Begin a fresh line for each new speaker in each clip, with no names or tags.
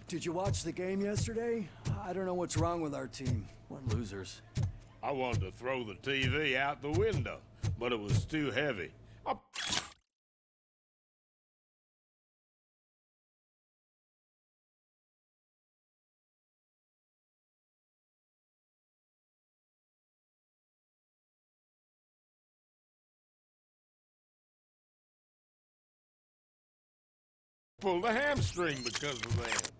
Did you watch the game yesterday? I don't know what's wrong with our team. What losers.
I wanted to throw the TV out the window, but it was too heavy. I pulled a hamstring because of that.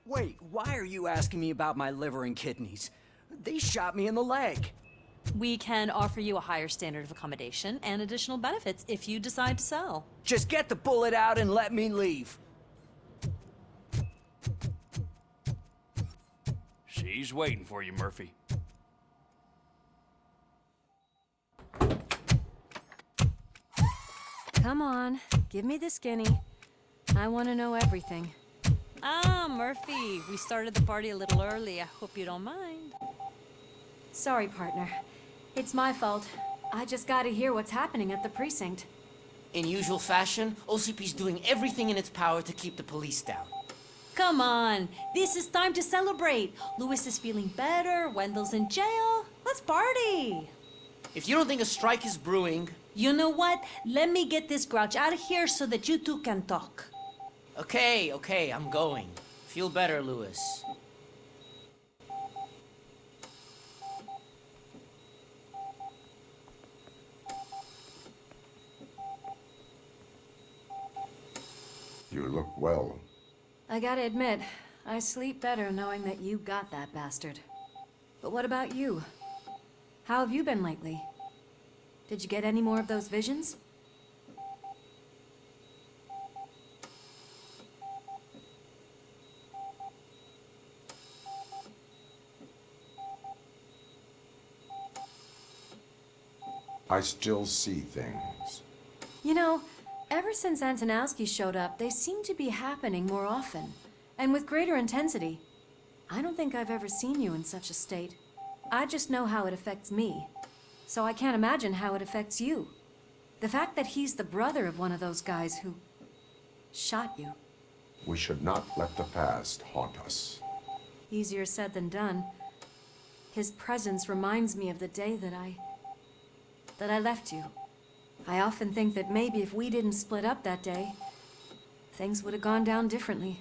Wait, why are you asking me about my liver and kidneys? They shot me in the leg.
We can offer you a higher standard of accommodation and additional benefits if you decide to sell.
Just get the bullet out and let me leave.
She's waiting for you, Murphy.
Come on, give me the skinny. I want to know everything.
Ah, Murphy, we started the party a little early. I hope you don't mind.
Sorry, partner. It's my fault. I just gotta hear what's happening at the precinct.
In usual fashion, OCP's doing everything in its power to keep the police down.
Come on, this is time to celebrate. Louis is feeling better, Wendell's in jail. Let's party.
If you don't think a strike is brewing...
You know what? Let me get this grouch out of here so that you two can talk.
Okay, I'm going. Feel better, Louis.
You look well.
I gotta admit, I sleep better knowing that you got that bastard. But what about you? How have you been lately? Did you get any more of those visions?
I still see things.
You know, ever since Antonowski showed up, they seem to be happening more often, and with greater intensity. I don't think I've ever seen you in such a state. I just know how it affects me, so I can't imagine how it affects you. The fact that he's the brother of one of those guys who shot you.
We should not let the past haunt us.
Easier said than done. His presence reminds me of the day that I left you. I often think that maybe if we didn't split up that day, things would have gone down differently.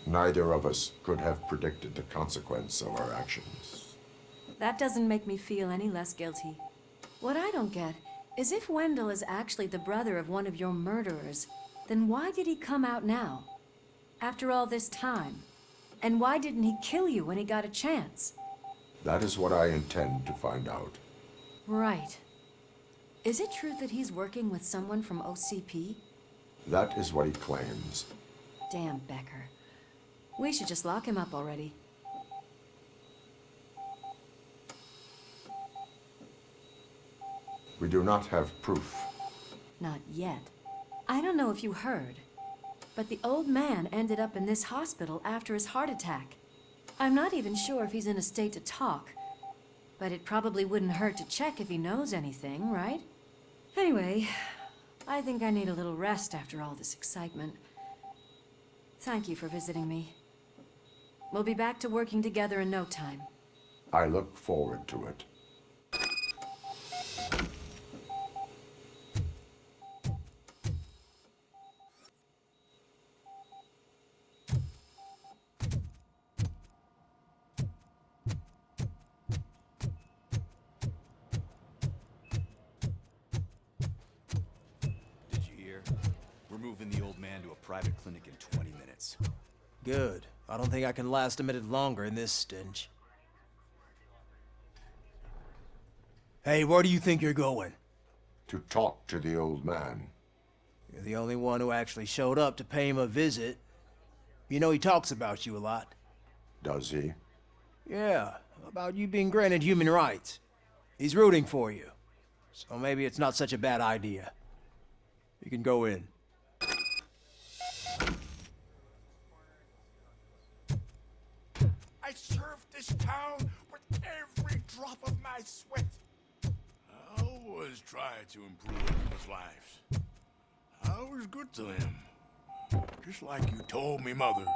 Neither of us could have predicted the consequence of our actions.
That doesn't make me feel any less guilty. What I don't get is if Wendell is actually the brother of one of your murderers, then why did he come out now? After all this time? And why didn't he kill you when he got a chance?
That is what I intend to find out.
Right. Is it true that he's working with someone from OCP?
That is what he claims.
Damn Becker. We should just lock him up already.
We do not have proof.
Not yet. I don't know if you heard, but the old man ended up in this hospital after his heart attack. I'm not even sure if he's in a state to talk, but it probably wouldn't hurt to check if he knows anything, right? Anyway, I think I need a little rest after all this excitement. Thank you for visiting me. We'll be back to working together in no time.
I look forward to it.
Did you hear? We're moving the old man to a private clinic in 20 minutes.
Good. I don't think I can last a minute longer in this stench. Hey, where do you think you're going?
To talk to the old man.
You're the only one who actually showed up to pay him a visit. You know he talks about you a lot.
does he?
Yeah, about you being granted human rights. He's rooting for you. So maybe it's not such a bad idea. You can go in.
I served this town with every drop of my sweat. I always tried to improve people's lives. I was good to them. Just like you told me, Mother.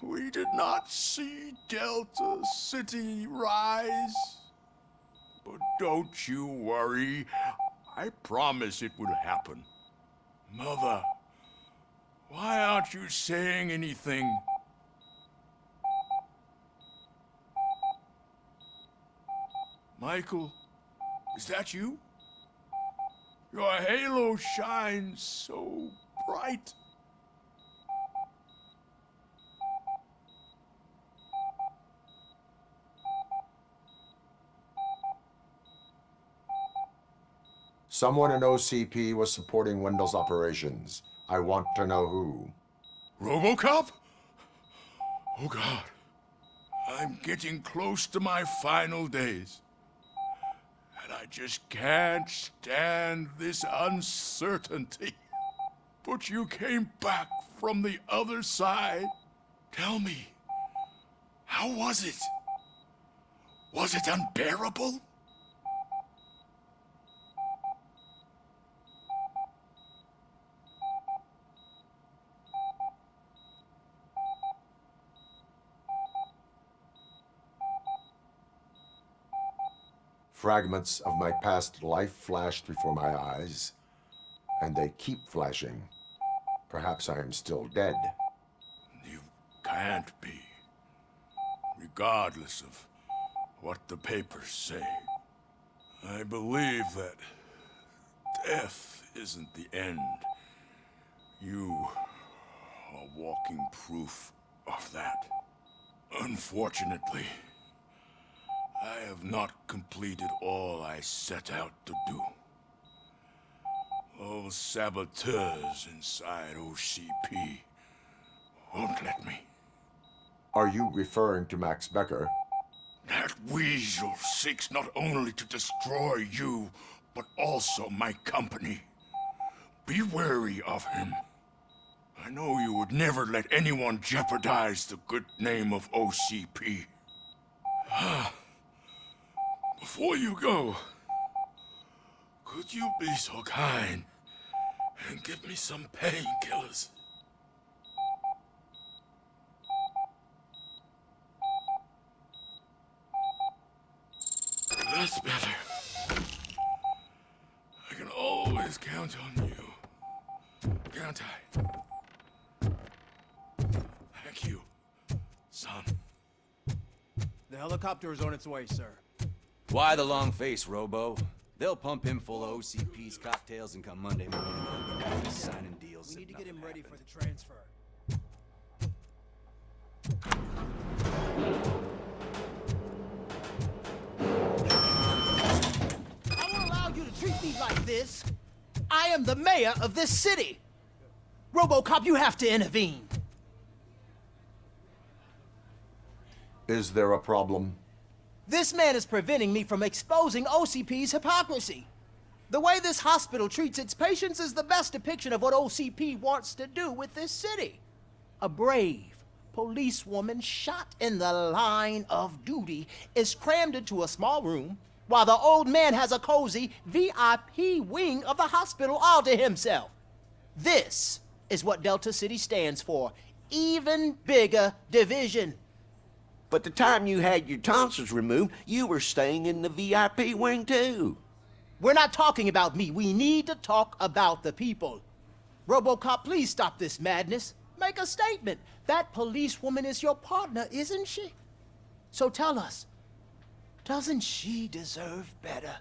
We did not see Delta City rise. But don't you worry. I promise it will happen. Mother, why aren't you saying anything? Michael, is that you? Your halo shines so bright.
Someone in OCP was supporting Wendell's operations. I want to know who.
Robocop? Oh God. I'm getting close to my final days. And I just can't stand this uncertainty. But you came back from the other side. Tell me, how was it? Was it unbearable?
Fragments of my past life flashed before my eyes, and they keep flashing. Perhaps I am still dead.
You can't be. Regardless of what the papers say. I believe that death isn't the end. You are walking proof of that. Unfortunately, I have not completed all I set out to do. Those saboteurs inside OCP won't let me.
Are you referring to Max Becker?
That weasel seeks not only to destroy you, but also my company. Be wary of him. I know you would never let anyone jeopardize the good name of OCP. Before you go, could you be so kind and give me some painkillers? That's better. I can always count on you. Can't I? Thank you, son.
The helicopter is on its way, sir.
Why the long face, Robo? They'll pump him full of OCP's cocktails and come Monday morning, he'll be signing deals.
We need to
that
get him
nothing
ready
happened.
for the transfer.
I won't allow you to treat me like this. I am the mayor of this city. Robocop, you have to intervene.
Is there a problem?
This man is preventing me from exposing OCP's hypocrisy. The way this hospital treats its patients is the best depiction of what OCP wants to do with this city. A brave policewoman shot in the line of duty is crammed into a small room while the old man has a cozy VIP wing of the hospital all to himself. This is what Delta City stands for. Even bigger division.
But the time you had your tonsils removed, you were staying in the VIP wing too.
We're not talking about me. We need to talk about the people. Robocop, please stop this madness. Make a statement. That policewoman is your partner, isn't she? So tell us, doesn't she deserve better?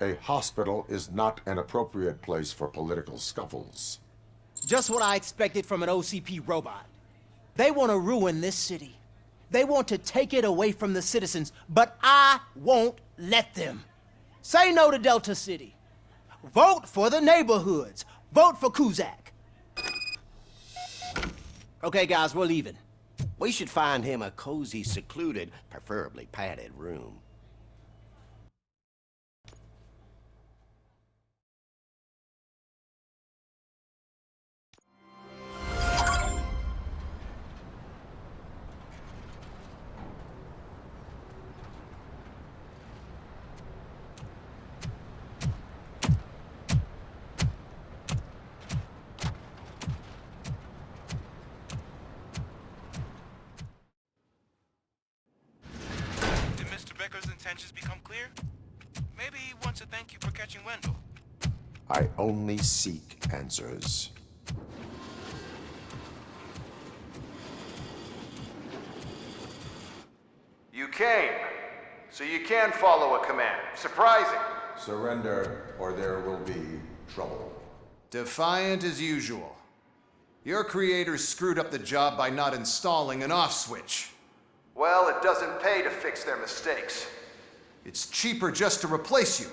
A hospital is not an appropriate place for political scuffles.
Just what I expected from an OCP robot. They want to ruin this city. They want to take it away from the citizens, but I won't let them. Say no to Delta City. Vote for the neighborhoods. Vote for Kuzak. Okay, guys, we're leaving.
We should find him a cozy, secluded, preferably padded room.
Becker's intentions become clear? Maybe he wants to thank you for catching Wendell.
I only seek answers.
You came, so you can follow a command. Surprising.
Surrender, or there will be trouble.
Defiant as usual. Your creators screwed up the job by not installing an off switch. Well, it doesn't pay to fix their mistakes. It's cheaper just to replace you.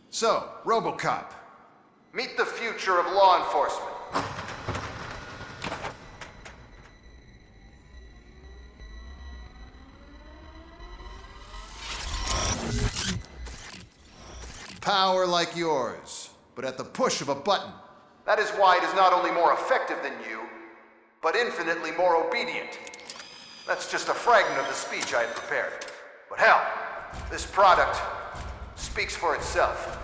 So, Robocop, meet the future of law enforcement. Power like yours, but at the push of a button. That is why it is not only more effective than you, but infinitely more obedient. That's just a fragment of the speech I had prepared. But hell, this product speaks for itself.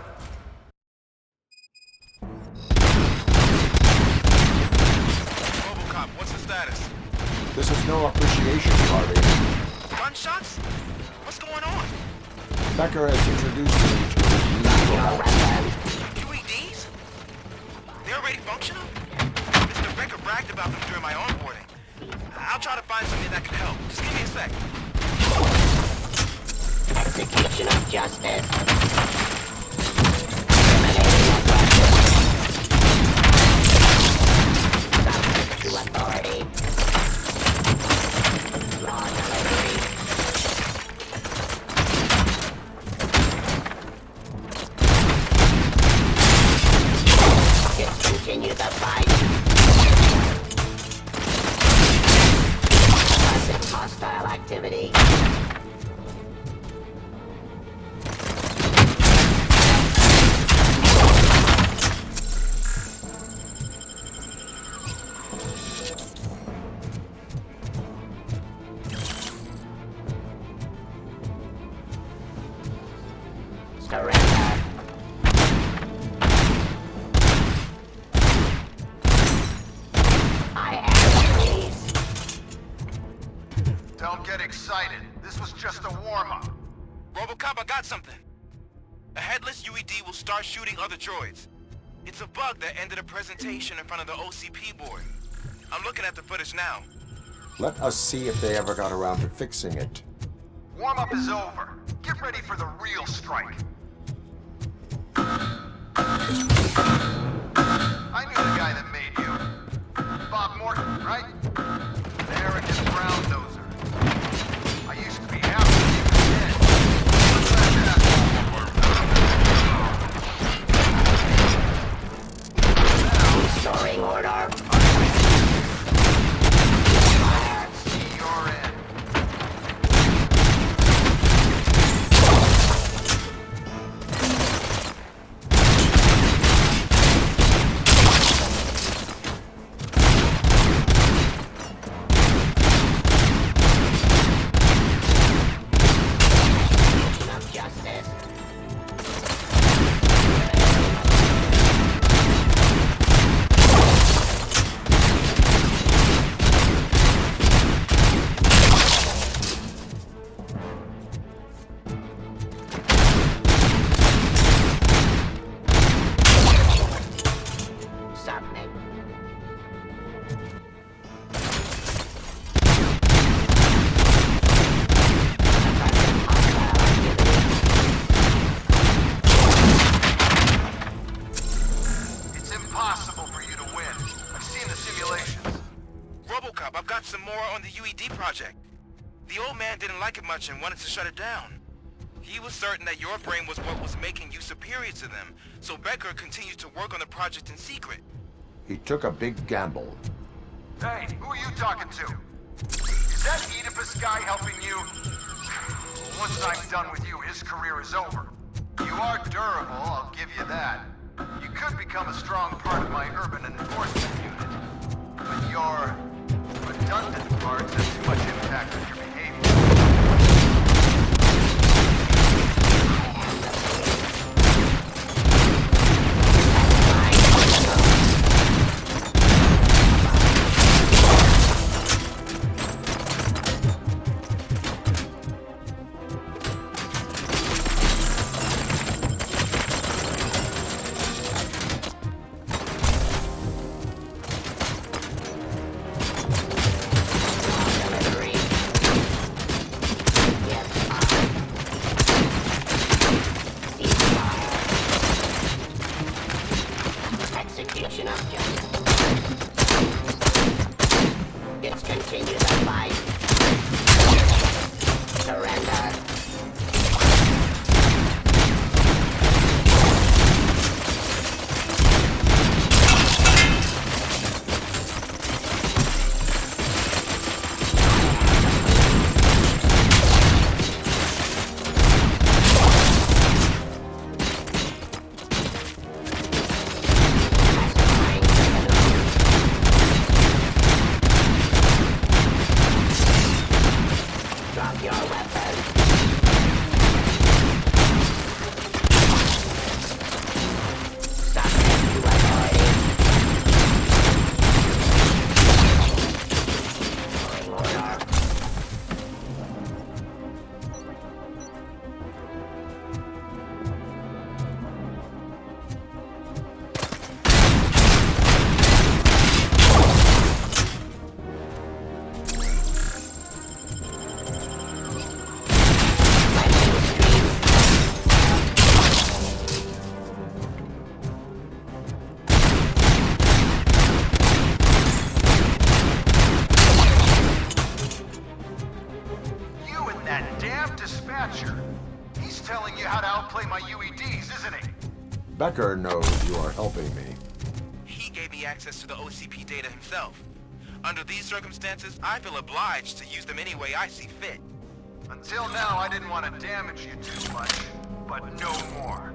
Robocop, what's the status?
This is no appreciation party.
Gunshots? What's going on?
Becker has introduced me to
UEDs? They're already functional? Mr. Becker bragged about them during my onboarding. I'll try to find something that can help. Just give me a sec.
Execution of justice. Subject to authority. Law delivery. Discontinue the fight. Hostile activity. Surrender. I am pleased.
Don't get excited. This was just a warm-up.
Robocop, I got something. A headless UED will start shooting other droids. It's a bug that ended a presentation in front of the OCP board. I'm looking at the footage now.
Let us see if they ever got around to fixing it.
Warm-up is over. Get ready for the real strike. I knew the guy that made you. Bob Morton, right? The arrogant brown noser. I used to be happy he was dead. What's that?
Restoring order.
See your end.
Robocop, I've got some more on the UED project. The old man didn't like it much and wanted to shut it down. He was certain that your brain was what was making you superior to them, so Becker continued to work on the project in secret.
He took a big gamble.
Hey, who are you talking to? Is that Oedipus guy helping you? Once I'm done with you, his career is over. You are durable, I'll give you that. You could become a strong part of my urban enforcement unit. But your redundant parts have too much impact on your behavior. He's telling you how to outplay my UEDs, isn't he?
Becker knows you are helping me.
He gave me access to the OCP data himself. Under these circumstances, I feel obliged to use them any way I see fit.
Until now, I didn't want to damage you too much, but no more.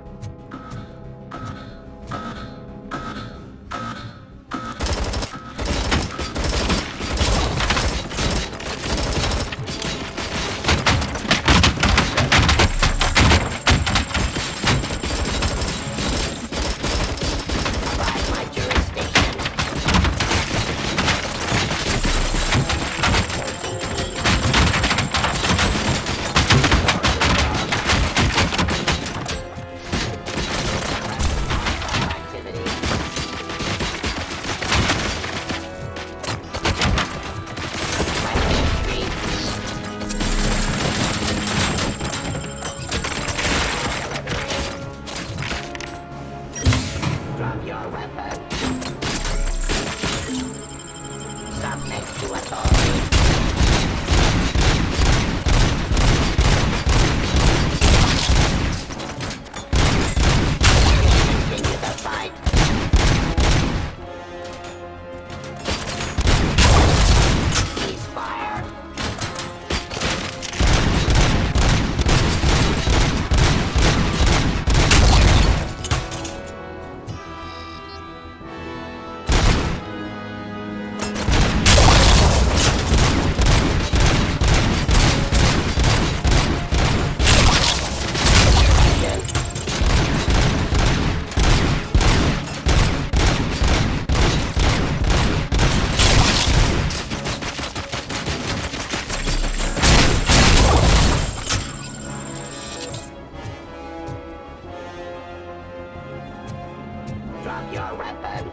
Drop your weapon.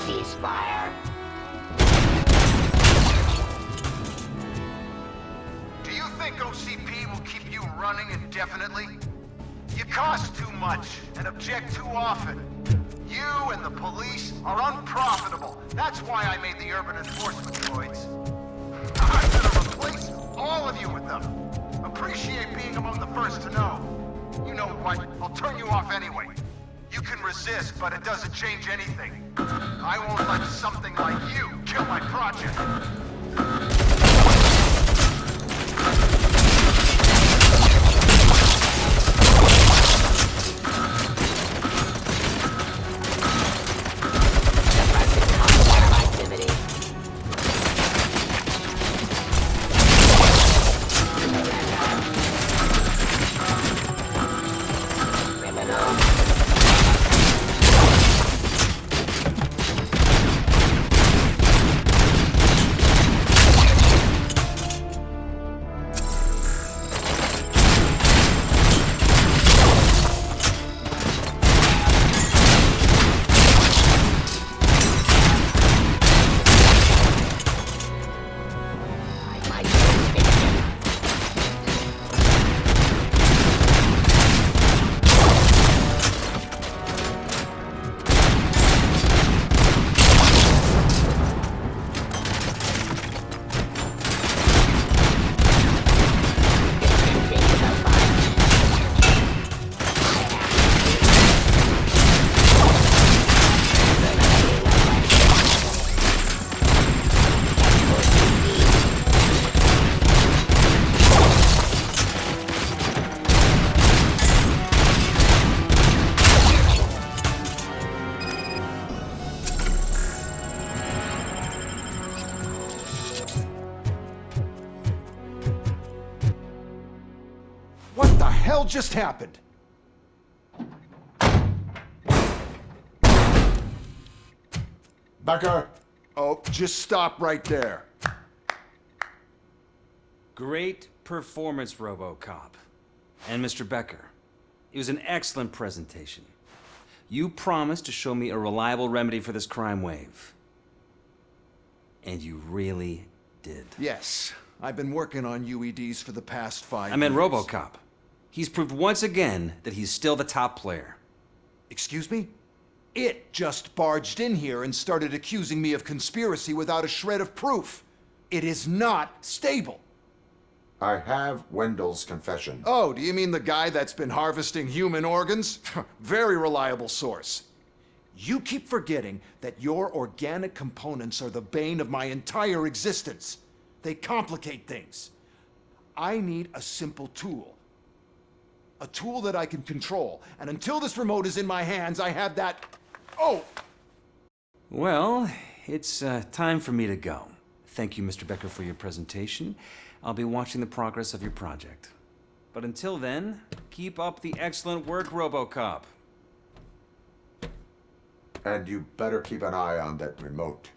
Ceasefire.
Do you think OCP will keep you running indefinitely? You cost too much and object too often. You and the police are unprofitable. That's why I made the urban enforcement droids. I'm gonna replace all of you with them. Appreciate being among the first to know. You know what? I'll turn you off anyway. You can resist, but it doesn't change anything. I won't let something like you kill my project.
What the hell just happened?
Becker!
Oh, just stop right there.
Great performance, Robocop. And Mr. Becker, it was an excellent presentation. You promised to show me a reliable remedy for this crime wave. And you really did.
Yes, I've been working on UEDs for the past 5 years.
I meant Robocop. He's proved once again that he's still the top player.
Excuse me? It just barged in here and started accusing me of conspiracy without a shred of proof. It is not stable.
I have Wendell's confession.
Oh, do you mean the guy that's been harvesting human organs? Very reliable source. You keep forgetting that your organic components are the bane of my entire existence. They complicate things. I need a simple tool. A tool that I can control. And until this remote is in my hands, I have that... Oh!
Well, it's time for me to go. Thank you, Mr. Becker, for your presentation. I'll be watching the progress of your project. But until then, keep up the excellent work, Robocop.
And you better keep an eye on that remote.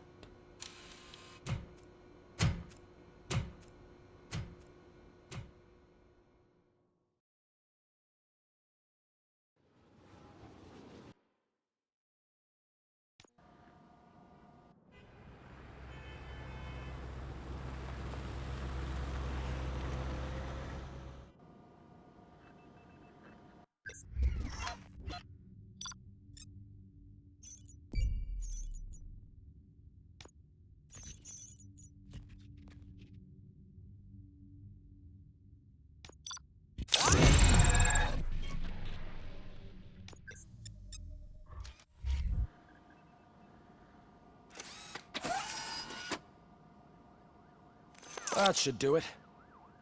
That should do it.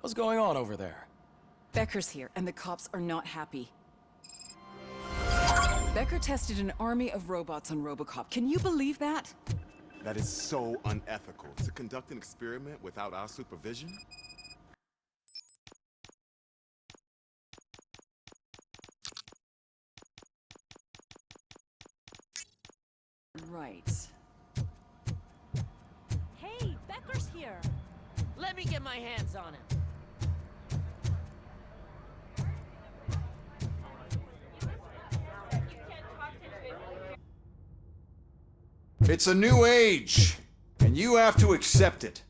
What's going on over there?
Becker's here, and the cops are not happy. Becker tested an army of robots on Robocop. Can you believe that?
That is so unethical. To conduct an experiment without our supervision?
Right.
Hey, Becker's here.
Let me get my hands on him.
It's a new age, and you have to accept it.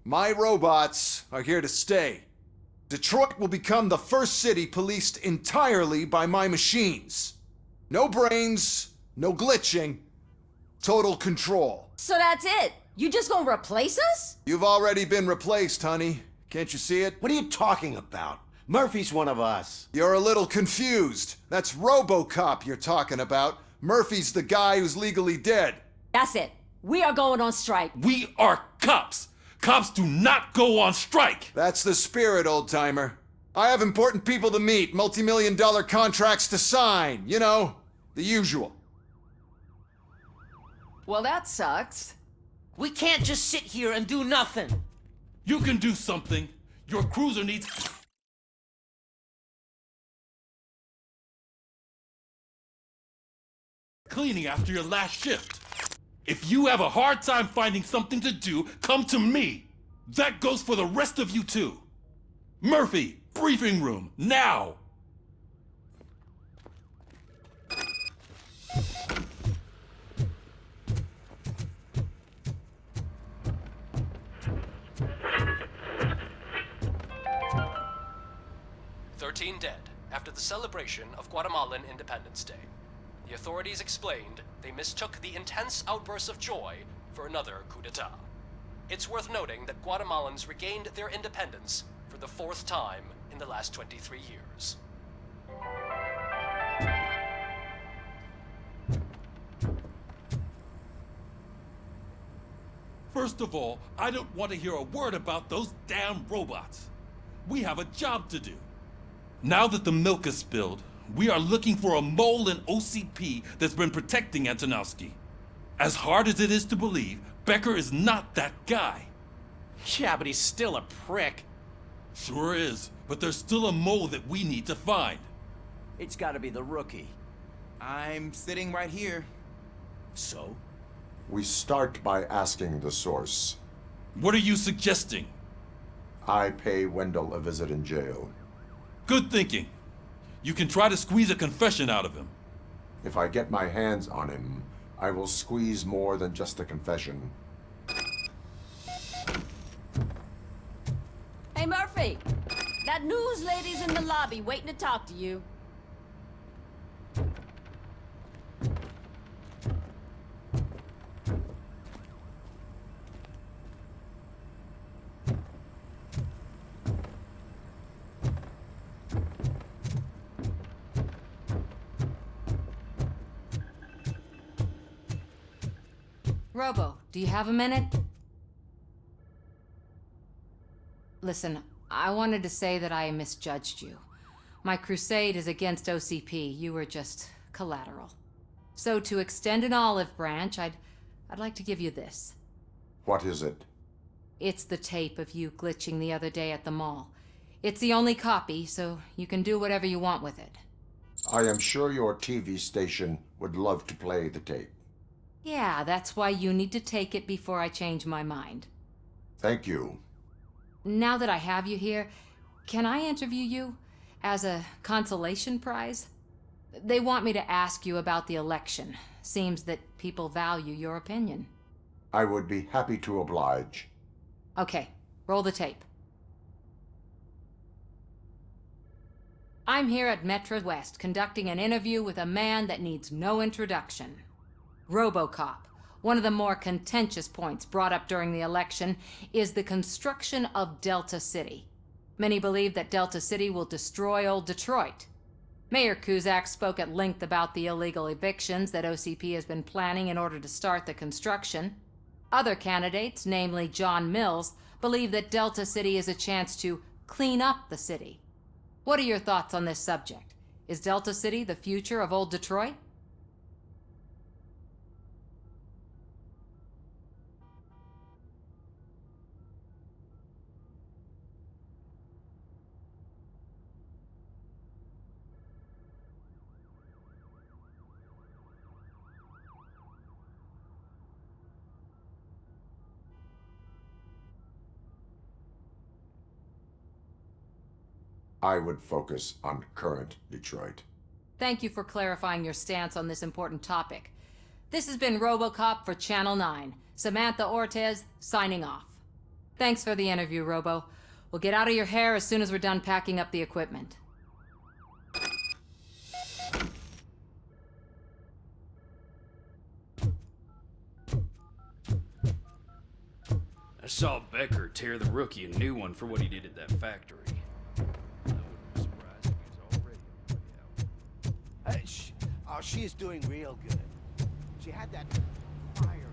My robots are here to stay. Detroit will become the first city policed entirely by my machines. No brains, no glitching, total control.
So that's it.
You just gonna replace us?
You've already been replaced, honey. Can't you see it?
What are you talking about? Murphy's one of us.
You're a little confused. That's Robocop you're talking about. Murphy's the guy who's legally dead.
That's it. We are going on strike.
We are cops. Cops do not go on strike.
That's the spirit, old-timer. I have important people to meet, multi-million-dollar contracts to sign. You know, the usual.
Well, that sucks. We can't just sit here and do nothing.
You can do something. Your cruiser needs... cleaning after your last shift. If you have a hard time finding something to do, come to me. That goes for the rest of you too. Murphy, briefing room, now!
Dead after the celebration of Guatemalan Independence Day. The authorities explained they mistook the intense outbursts of joy for another coup d'etat. It's worth noting that Guatemalans regained their independence for the 4th time in the last 23 years.
First of all, I don't want to hear a word about those damn robots. We have a job to do. Now that the milk is spilled, we are looking for a mole in OCP that's been protecting Antonowski. As hard as it is to believe, Becker is not that guy.
Yeah, but he's still a prick.
Sure is, but there's still a mole that we need to find.
It's gotta be the rookie.
I'm sitting right here.
So?
We start by asking the source.
What are you suggesting?
I pay Wendell a visit in jail.
Good thinking. You can try to squeeze a confession out of him.
If I get my hands on him, I will squeeze more than just a confession.
Hey, Murphy! That news lady's in the lobby waiting to talk to you.
Robo, do you have a minute? Listen, I wanted to say that I misjudged you. My crusade is against OCP. You were just collateral. So to extend an olive branch, I'd like to give you this.
What is it?
It's the tape of you glitching the other day at the mall. It's the only copy, so you can do whatever you want with it.
I am sure your TV station would love to play the tape.
Yeah, that's why you need to take it before I change my mind.
Thank you.
Now that I have you here, can I interview you as a consolation prize? They want me to ask you about the election. Seems that people value your opinion.
I would be happy to oblige.
Okay, roll the tape. I'm here at Metro West conducting an interview with a man that needs no introduction. Robocop. One of the more contentious points brought up during the election is the construction of Delta City. Many believe that Delta City will destroy old Detroit. Mayor Cusack spoke at length about the illegal evictions that OCP has been planning in order to start the construction. Other candidates, namely John Mills, believe that Delta City is a chance to clean up the city. What are your thoughts on this subject? Is Delta City the future of old Detroit?
I would focus on current Detroit.
Thank you for clarifying your stance on this important topic. This has been Robocop for Channel 9. Samantha Ortez, signing off. Thanks for the interview, Robo. We'll get out of your hair as soon as we're done packing up the equipment.
saw Becker tear the rookie a new one for what he did at that factory. I wouldn't be surprised if he was already
Oh, she is doing real good. She had that fire